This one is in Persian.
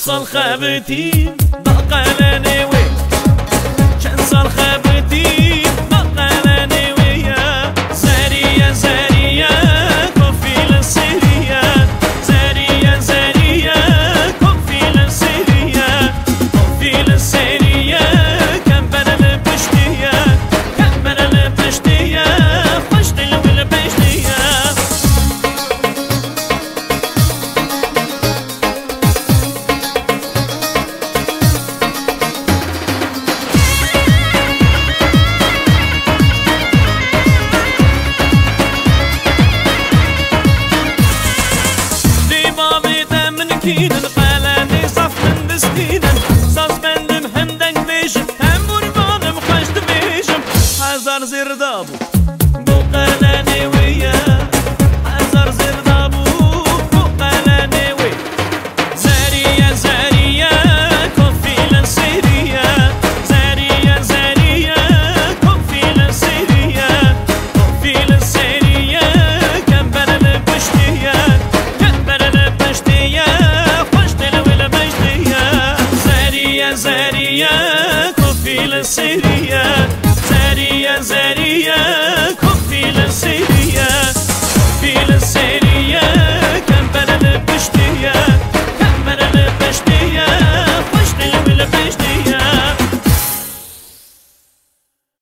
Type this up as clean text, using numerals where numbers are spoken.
صال خابتي بقى لانوي كان صال خابتي بقى لانوي زرية زرية كوفي للسرية زرية زرية كوفي للسرية كوفي للسرية كان بنا لبشتية كان بنا لبشتية خشتي لبشتية كيدن قلاني صف من دستيدن صاص بندم همدن بيشم هم بربانم خشت بيشم حزر زردابو بو قلاني ويا حزر زردابو بو قلاني ويا زرية زرية كوفي للسرية زرية زرية كوفي للسرية كوفي للسرية كم بنا لبشتية كم بنا لبشتية زرية كوفي للسرية زرية زرية